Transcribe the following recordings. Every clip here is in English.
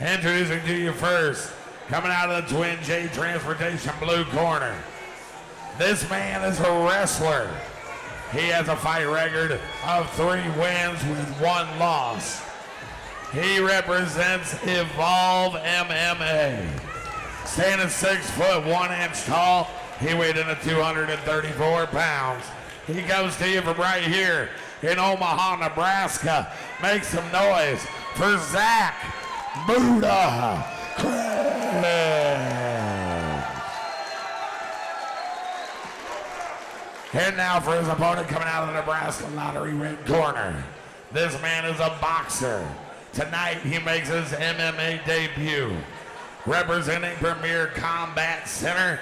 Introducing to you first, coming out of the Twin J Transportation blue corner. This man is a wrestler. He has a fight record of 3 wins with 1 loss. He represents Evolve MMA. Standing 6 foot 1 inch tall, he weighed in at 234 pounds. He comes to you from right here in Omaha, Nebraska. Make some noise for Zack Krebbs. And now for his opponent coming out of the Nebraska Lottery red corner. This man is a boxer. Tonight he makes his MMA debut. Representing Premier Combat Center,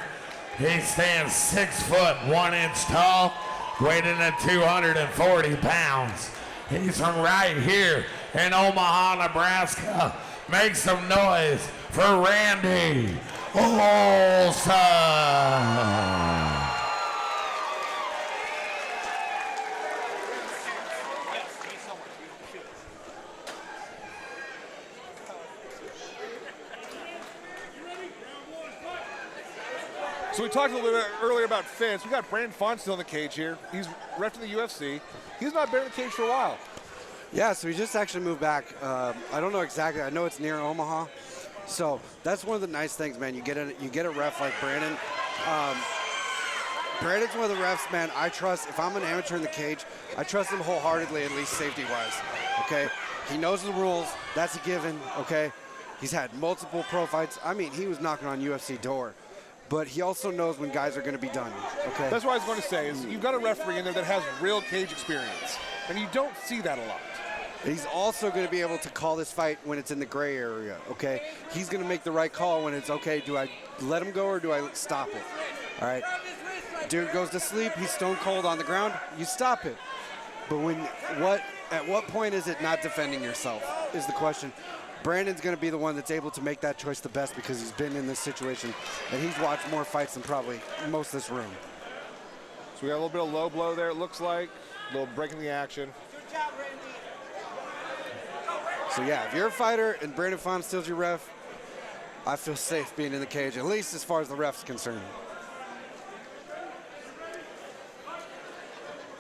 he stands 6 foot 1 inch tall, weighed in at 240 pounds. He's from right here in Omaha, Nebraska. Make some noise for Randy Olson. So we talked a little bit earlier about Fitz. We got Brandon Font still in the cage here. He's ref in the UFC. He's not been in the cage for a while. Yeah, so he just actually moved back. I don't know exactly. I know it's near Omaha. So that's one of the nice things, man. You get a ref like Brandon. Brandon's one of the refs, man, I trust. If I'm an amateur in the cage, I trust him wholeheartedly, at least safety-wise, okay? He knows the rules. That's a given, okay? He's had multiple pro fights. I mean, he was knocking on UFC door. But he also knows when guys are going to be done, okay? That's what I was going to say, is you've got a referee in there that has real cage experience, and you don't see that a lot. He's also going to be able to call this fight when it's in the gray area, okay? He's going to make the right call when it's, okay, do I let him go or do I stop it? All right? Dude goes to sleep, he's stone cold on the ground, you stop it. But at what point is it not defending yourself is the question. Brandon's going to be the one that's able to make that choice the best because he's been in this situation and he's watched more fights than probably most of this room. So we got a little bit of low blow there, it looks like. A little break in the action. Good job, Randy. So yeah, if you're a fighter and Brandon Font steals your ref, I feel safe being in the cage, at least as far as the ref's concerned.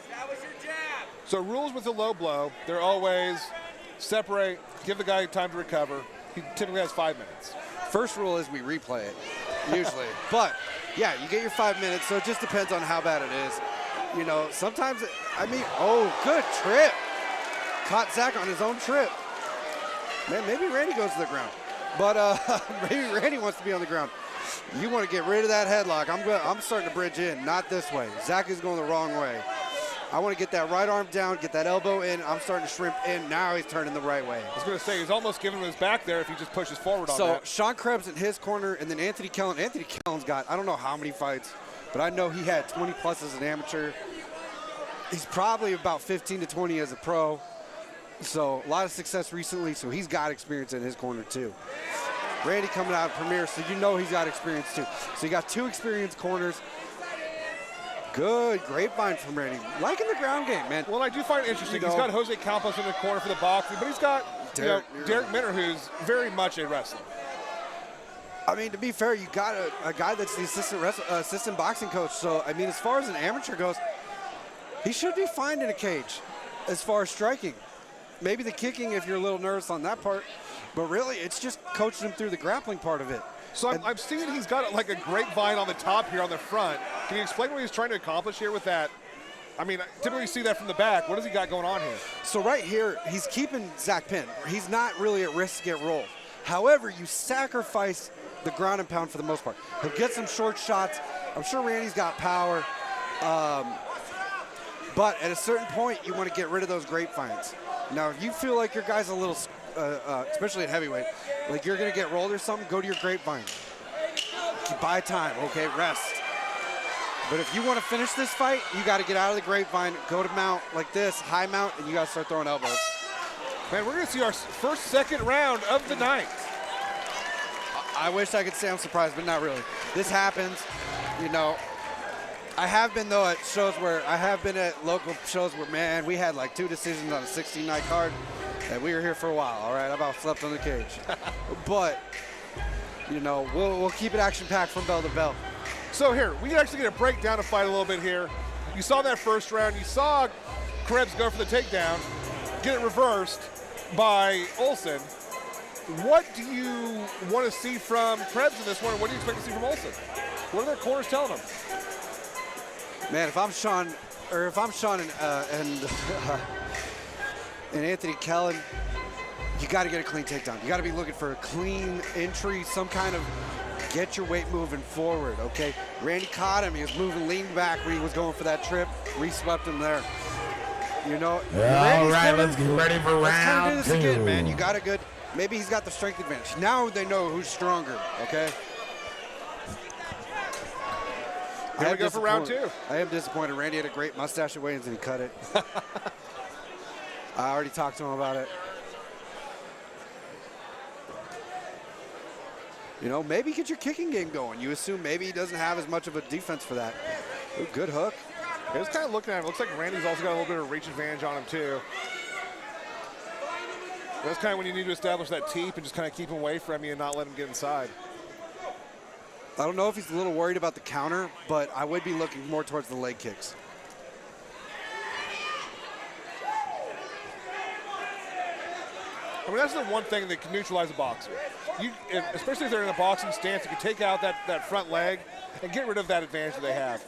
That was your jab. So rules with the low blow, they're always separate, give the guy time to recover. He typically has 5 minutes. First rule is we replay it, usually. But, yeah, you get your 5 minutes, so it just depends on how bad it is. You know, sometimes, oh, good trip. Caught Zack on his own trip. Man, maybe Randy goes to the ground. But maybe Randy wants to be on the ground. You want to get rid of that headlock. I'm starting to bridge in, not this way. Zack is going the wrong way. I want to get that right arm down, get that elbow in. I'm starting to shrimp in. Now he's turning the right way. I was going to say, he's almost giving him his back there if he just pushes forward on that. So Zack Krebbs in his corner, and then Anthony Kellen. Anthony Kellen's got, I don't know how many fights, but I know he had 20 plus as an amateur. He's probably about 15 to 20 as a pro. So a lot of success recently, so he's got experience in his corner too. Randy coming out of Premier, so you know he's got experience too. So you got 2 experienced corners. Good grapevine from Randy. Liking the ground game, man. Well, I do find it interesting. He's got Jose Campos in the corner for the boxing, but he's got Derek Minner, who's very much a wrestler. I mean, to be fair, you got a guy that's the assistant boxing coach. So, I mean, as far as an amateur goes, he should be fine in a cage as far as striking. Maybe the kicking if you're a little nervous on that part, but really it's just coaching him through the grappling part of it. So I'm seeing he's got like a grapevine on the top here on the front. Can you explain what he's trying to accomplish here with that? I mean, typically you see that from the back. What does he got going on here? So right here, he's keeping Zack pinned. He's not really at risk to get rolled. However, you sacrifice the ground and pound for the most part. He'll get some short shots. I'm sure Randy's got power. But at a certain point, you want to get rid of those grapevines. Now, if you feel like your guy's a little, especially at heavyweight, like you're going to get rolled or something, go to your grapevine. Buy time, okay, rest. But if you want to finish this fight, you got to get out of the grapevine, go to mount like this, high mount, and you got to start throwing elbows. Man, we're going to see our second round of the night. I wish I could say I'm surprised, but not really. This happens, you know. I have been, though, at shows where I have been at local shows where, man, we had like 2 decisions on a 16-night card. And we were here for a while, all right? I about slept on the cage. But, you know, we'll keep it action-packed from bell to bell. So here, we can actually get a breakdown to fight a little bit here. You saw that first round. You saw Krebbs go for the takedown, get it reversed by Olson. What do you want to see from Krebbs in this one, and what do you expect to see from Olson? What are their corners telling them? Man, if I'm Sean and Anthony Kellen, you got to get a clean takedown. You got to be looking for a clean entry, some kind of get your weight moving forward, okay? Randy caught him. He was moving, leaned back when he was going for that trip. Re-swept him there. You know, all right, let's get ready for round let's two. do this again, man. You got a good, maybe he's got the strength advantage. Now they know who's stronger, okay? Here we go for round two. I am disappointed. Randy had a great mustache at weigh-ins and he cut it. I already talked to him about it. You know, maybe get your kicking game going. You assume maybe he doesn't have as much of a defense for that. Ooh, good hook. I was kind of looking at him. Looks like Randy's also got a little bit of reach advantage on him, too. That's kind of when you need to establish that teep and just kind of keep him away from you and not let him get inside. I don't know if he's a little worried about the counter, but I would be looking more towards the leg kicks. I mean, that's the one thing that can neutralize a boxer. Especially if they're in a boxing stance, you can take out that front leg and get rid of that advantage that they have.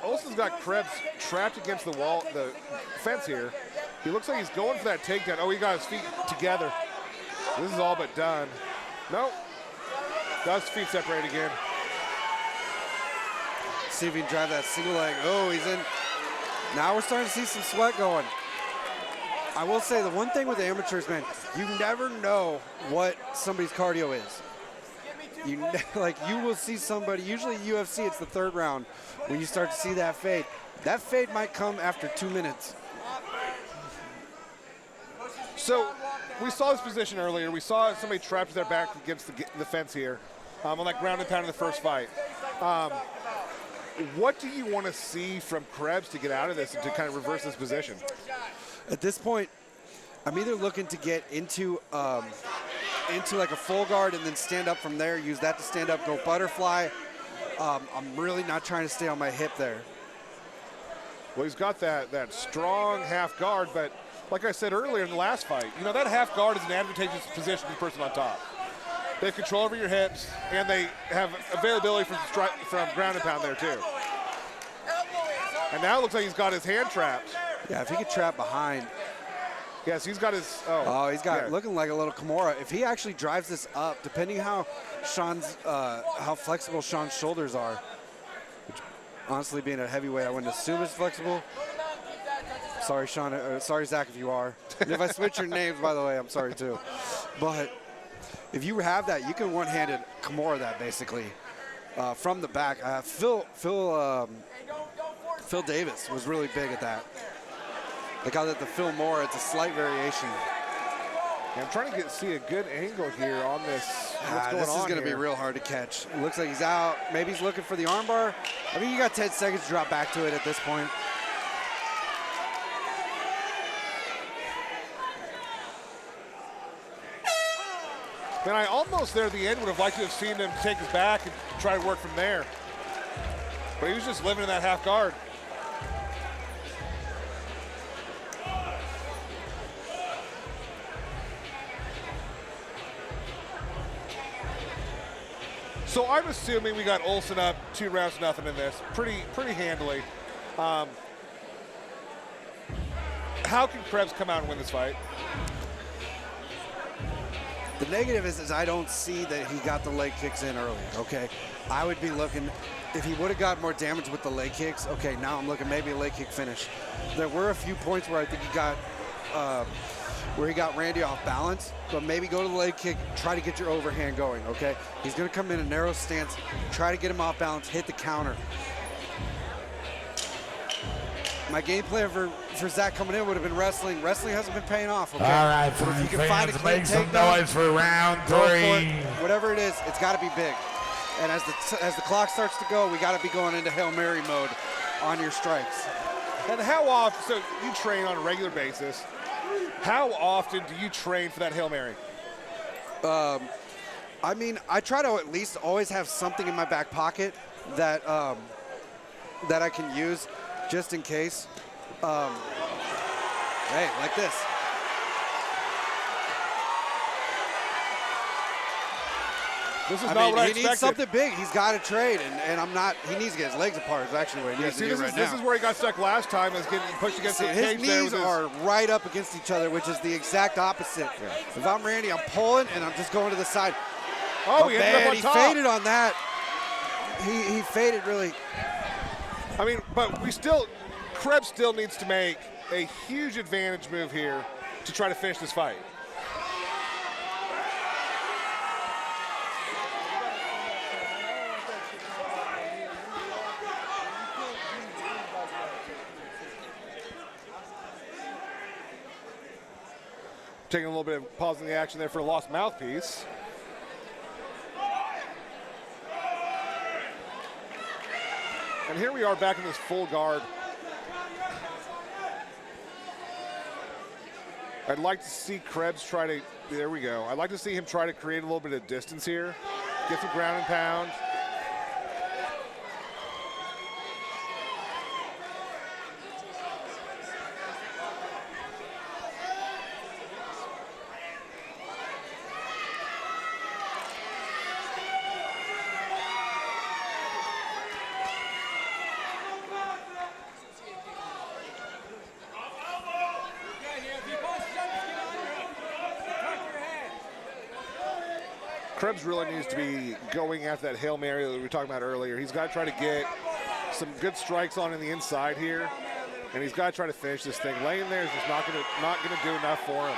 Olson's got Krebbs trapped against the wall, the fence here. He looks like he's going for that takedown. Oh, he got his feet together. This is all but done. Nope. Got his feet separated again. See if he can drive that single leg. Oh, he's in. Now we're starting to see some sweat going. I will say the one thing with the amateurs, man, you never know what somebody's cardio is. You will see somebody, usually UFC, it's the third round when you start to see that fade. That fade might come after 2 minutes. So we saw this position earlier. We saw somebody trapped their back against the fence here on that ground and pound in the first fight. What do you want to see from Krebbs to get out of this and to kind of reverse this position? At this point, I'm either looking to get into like a full guard and then stand up from there, use that to stand up, go butterfly. I'm really not trying to stay on my hip there. Well, he's got that strong half guard, but like I said earlier in the last fight, you know, that half guard is an advantageous position to the person on top. They have control over your hips, and they have availability from ground and pound there, too. And now it looks like he's got his hand trapped. Yeah, if he could trap behind. Yes, he's got his, he's got looking like a little Kimura. If he actually drives this up, depending how flexible Sean's shoulders are, which honestly being a heavyweight, I wouldn't assume it's flexible. Sorry, Sean, sorry, Zach, if you are. And if I switch your names, by the way, I'm sorry too. But if you have that, you can one-handed Kimura that basically from the back. Phil Davis was really big at that. They call it the Phil Moore. It's a slight variation. Yeah, I'm trying to see a good angle here on this. What's going this is on going to be here? real hard to catch. It looks like he's out. Maybe he's looking for the armbar. I mean, you got 10 seconds to drop back to it at this point. Man, I almost there at the end would have liked to have seen him take his back and try to work from there. But he was just living in that half guard. So I'm assuming we got Olson up 2 rounds to nothing in this, pretty handily. How can Krebbs come out and win this fight? The negative is I don't see that he got the leg kicks in early, okay? I would be looking, if he would have got more damage with the leg kicks, okay, now I'm looking maybe a leg kick finish. There were a few points where I think he got, where he got Randy off balance, but maybe go to the leg kick, try to get your overhand going, okay? He's gonna come in a narrow stance, try to get him off balance, hit the counter. My game plan for Zack coming in would have been wrestling. Wrestling hasn't been paying off, okay? All right, but if you can find a fans, clean make some takedown, noise for round go for 3. it. Whatever it is, it's got to be big. And as the clock starts to go, we got to be going into Hail Mary mode on your strikes. And how often, so you train on a regular basis, how often do you train for that Hail Mary? I mean, I try to at least always have something in my back pocket that that I can use just in case. Hey, like this. This is I not mean, what I he expected. needs something big. He's got to trade, and I'm not. He needs to get his legs apart. Is actually what he needs to do right now. This is where he got stuck last time, is getting pushed against the His cage there. knees are right up against each other, which is the exact opposite. Yeah. If I'm Randy, I'm pulling, and I'm just going to the side. Oh, he ended up on he top. faded on that. He faded really. I mean, but Krebbs still needs to make a huge advantage move here to try to finish this fight. Taking a little bit of pausing the action there for a lost mouthpiece. And here we are back in this full guard. I'd like to see Krebbs try to, there we go. I'd like to see him try to create a little bit of distance here. Get some ground and pound. Krebbs really needs to be going after that Hail Mary that we were talking about earlier. He's got to try to get some good strikes on in the inside here, and he's got to try to finish this thing. Laying there is just not gonna do enough for him.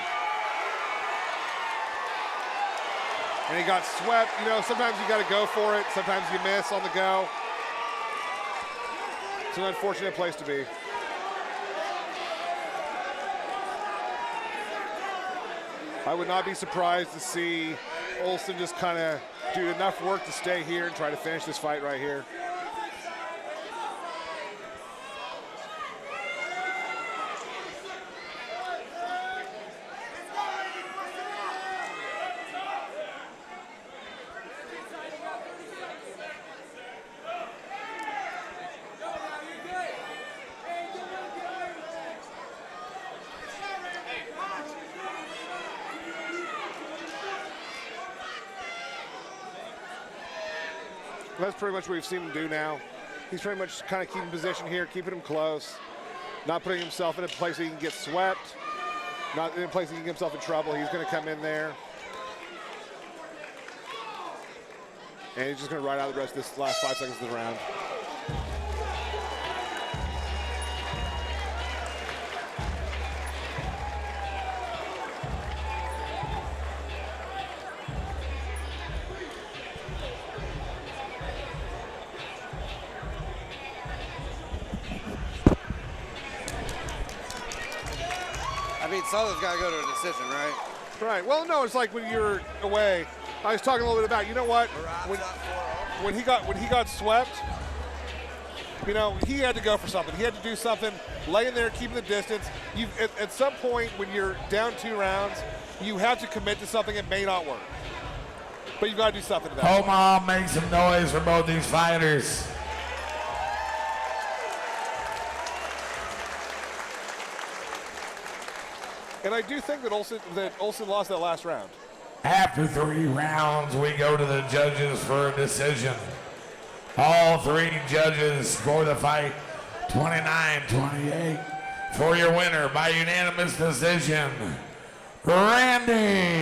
And he got swept. You know, sometimes you got to go for it. Sometimes you miss on the go. It's an unfortunate place to be. I would not be surprised to see Olson just kind of do enough work to stay here and try to finish this fight right here. That's pretty much what we've seen him do now. He's pretty much kind of keeping position here, keeping him close, not putting himself in a place that he can get swept, not in a place that he can get himself in trouble. He's going to come in there. And he's just going to ride out the rest of this last 5 seconds of the round. I mean, Solo's got to go to a decision, right? Right. Well, no, it's like when you're away. I was talking a little bit about, you know what? When he got swept, you know, he had to go for something. He had to do something, laying there, keeping the distance. At some point when you're down 2 rounds, you have to commit to something. It may not work, but you've got to do something to that. Omaha, make some noise for both these fighters. And I do think that Olson lost that last round. After 3 rounds, we go to the judges for a decision. All 3 judges score the fight 29-28 for your winner by unanimous decision, Randy